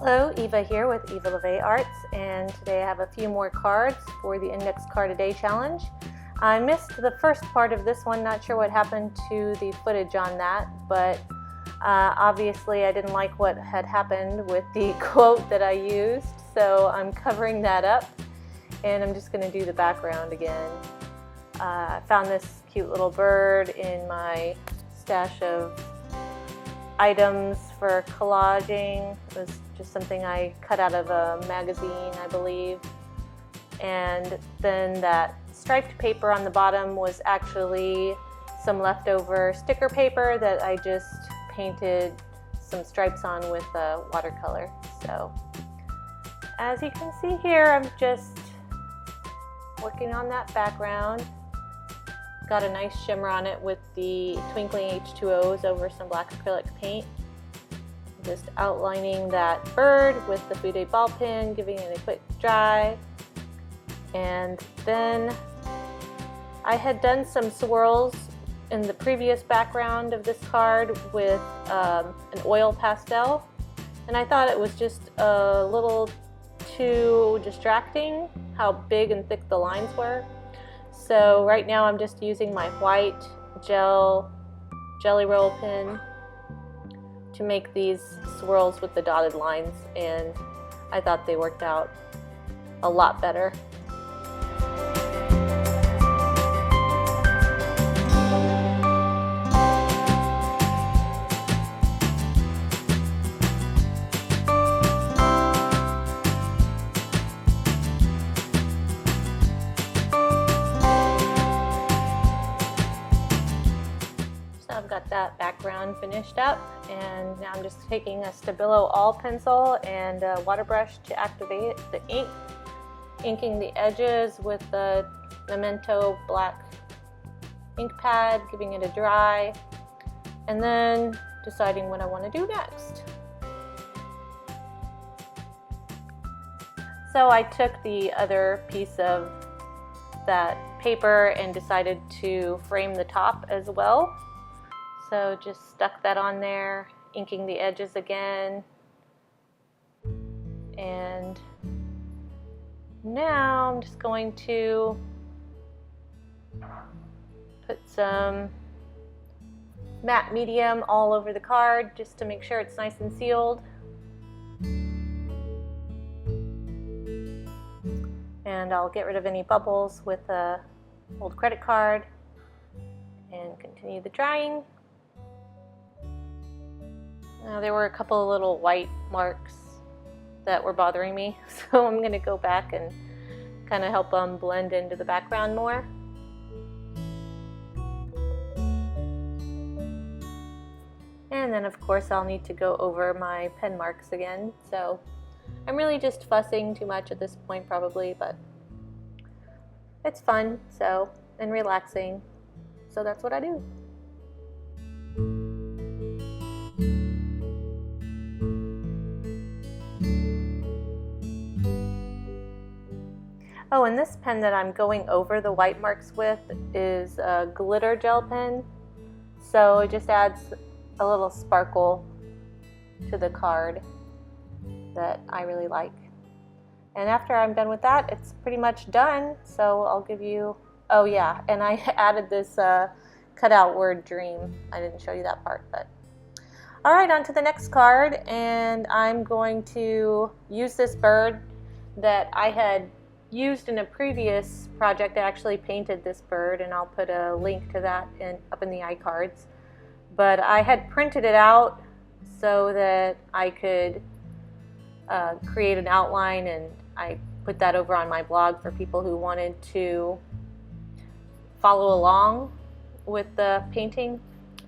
Hello, Yva here with Yva Lovée Arts, and today I have a few more cards for the Index Card a Day Challenge. I missed the first part of this one, not sure what happened to the footage on that, but obviously I didn't like what had happened with the quote that I used, so I'm covering that up, and I'm just going to do the background again. I found this cute little bird in my stash of items for collaging. It was just something I cut out of a magazine, I believe. And then that striped paper on the bottom was actually some leftover sticker paper that I just painted some stripes on with watercolor. So as you can see here, I'm just working on that background. Got a nice shimmer on it with the Twinkling H2Os over some black acrylic paint. Just outlining that bird with the Fude Ball pen, giving it a quick dry. And then I had done some swirls in the previous background of this card with an oil pastel. And I thought it was just a little too distracting how big and thick the lines were. So right now I'm just using my white jelly roll pen to make these swirls with the dotted lines, and I thought they worked out a lot better. I've got that background finished up, and now I'm just taking a Stabilo All Pencil and a Waterbrush to activate the ink, inking the edges with the Memento black ink pad, giving it a dry, and then deciding what I want to do next. So I took the other piece of that paper and decided to frame the top as well. So just stuck that on there, inking the edges again. And now I'm just going to put some matte medium all over the card just to make sure it's nice and sealed. And I'll get rid of any bubbles with an old credit card and continue the drying. There were a couple of little white marks that were bothering me, so I'm going to go back and kind of help them blend into the background more. And then of course I'll need to go over my pen marks again, so I'm really just fussing too much at this point probably, but it's fun and relaxing, so that's what I do. Oh, and this pen that I'm going over the white marks with is a glitter gel pen, so it just adds a little sparkle to the card that I really like. And after I'm done with that, it's pretty much done, so I'll give you, oh yeah, and I added this cutout word dream. I didn't show you that part, but alright, on to the next card, and I'm going to use this bird that I had used in a previous project. I actually painted this bird, and I'll put a link to that up in the iCards. But I had printed it out so that I could create an outline, and I put that over on my blog for people who wanted to follow along with the painting.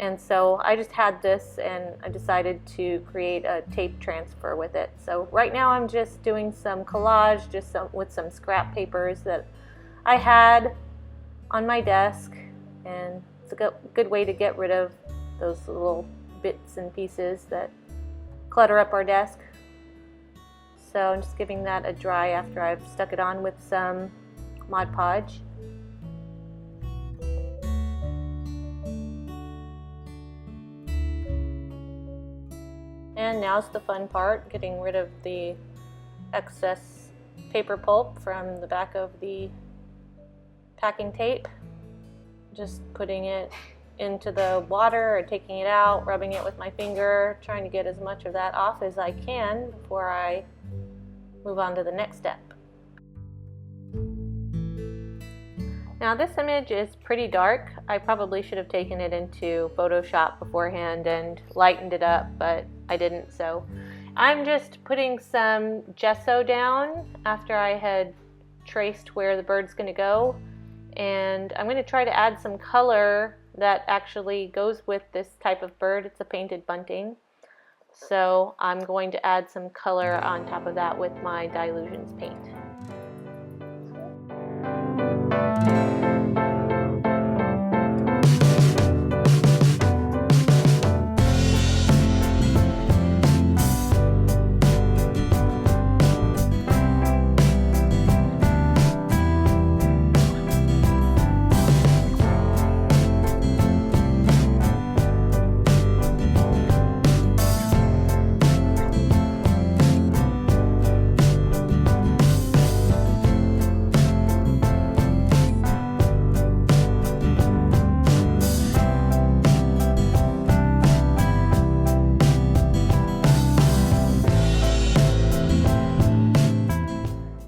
And so I just had this, and I decided to create a tape transfer with it. So right now I'm just doing some collage, with some scrap papers that I had on my desk, and it's a good way to get rid of those little bits and pieces that clutter up our desk. So I'm just giving that a dry after I've stuck it on with some Mod Podge. And now's the fun part, getting rid of the excess paper pulp from the back of the packing tape. Just putting it into the water or taking it out, rubbing it with my finger, trying to get as much of that off as I can before I move on to the next step. Now this image is pretty dark. I probably should have taken it into Photoshop beforehand and lightened it up, but I didn't, so I'm just putting some gesso down after I had traced where the bird's going to go, and I'm going to try to add some color that actually goes with this type of bird. It's a painted bunting, so I'm going to add some color on top of that with my Dylusions paint.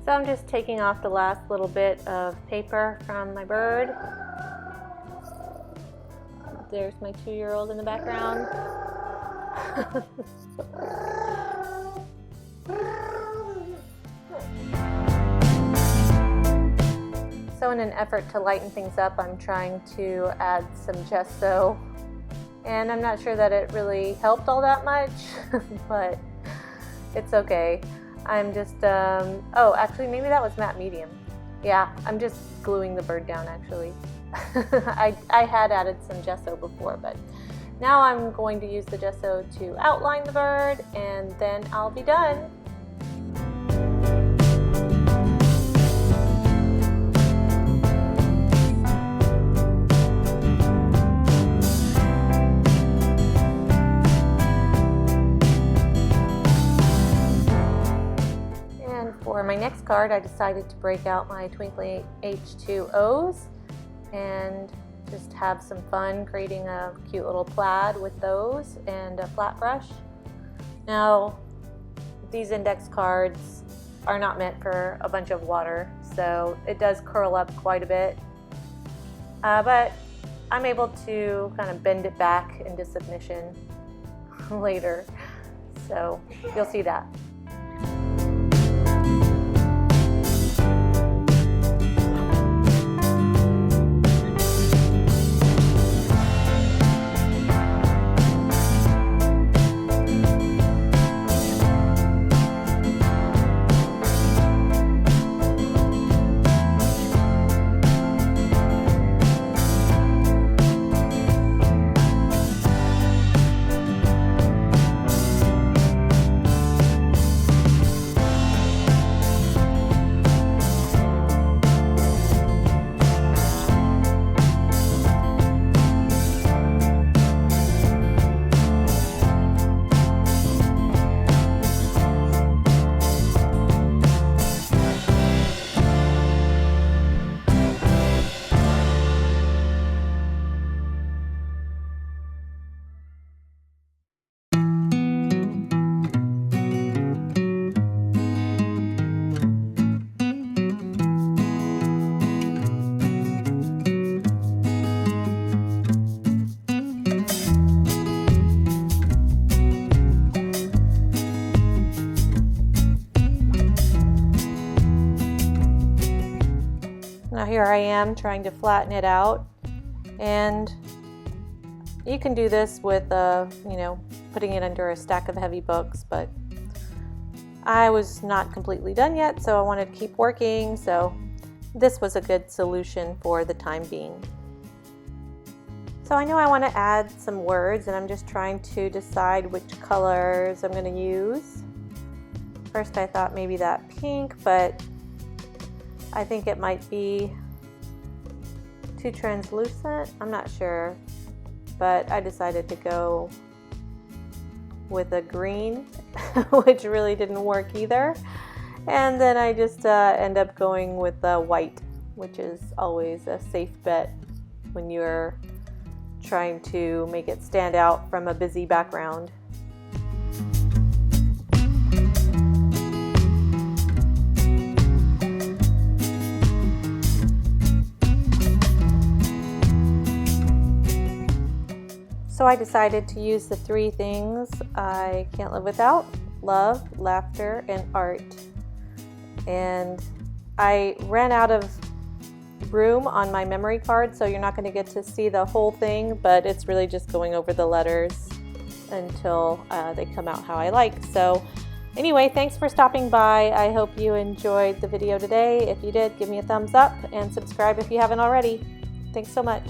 So I'm just taking off the last little bit of paper from my bird. There's my 2-year-old in the background. So in an effort to lighten things up, I'm trying to add some gesso. And I'm not sure that it really helped all that much, but it's okay. I'm just, oh, actually maybe that was matte medium. Yeah, I'm just gluing the bird down actually. I had added some gesso before, but now I'm going to use the gesso to outline the bird, and then I'll be done. For my next card, I decided to break out my Twinkling H2Os and just have some fun creating a cute little plaid with those and a flat brush. Now, these index cards are not meant for a bunch of water, so it does curl up quite a bit, but I'm able to kind of bend it back into submission later, so you'll see that. Now here I am trying to flatten it out, and you can do this with, putting it under a stack of heavy books, but I was not completely done yet, so I wanted to keep working, so this was a good solution for the time being. So I know I want to add some words, and I'm just trying to decide which colors I'm going to use. First I thought maybe that pink, but I think it might be too translucent. I'm not sure, but I decided to go with a green, which really didn't work either. And then I just end up going with white, which is always a safe bet when you're trying to make it stand out from a busy background. So I decided to use the 3 things I can't live without: love, laughter, and art. And I ran out of room on my memory card, so you're not going to get to see the whole thing, but it's really just going over the letters until they come out how I like. So anyway, thanks for stopping by. I hope you enjoyed the video today. If you did, give me a thumbs up and subscribe if you haven't already. Thanks so much.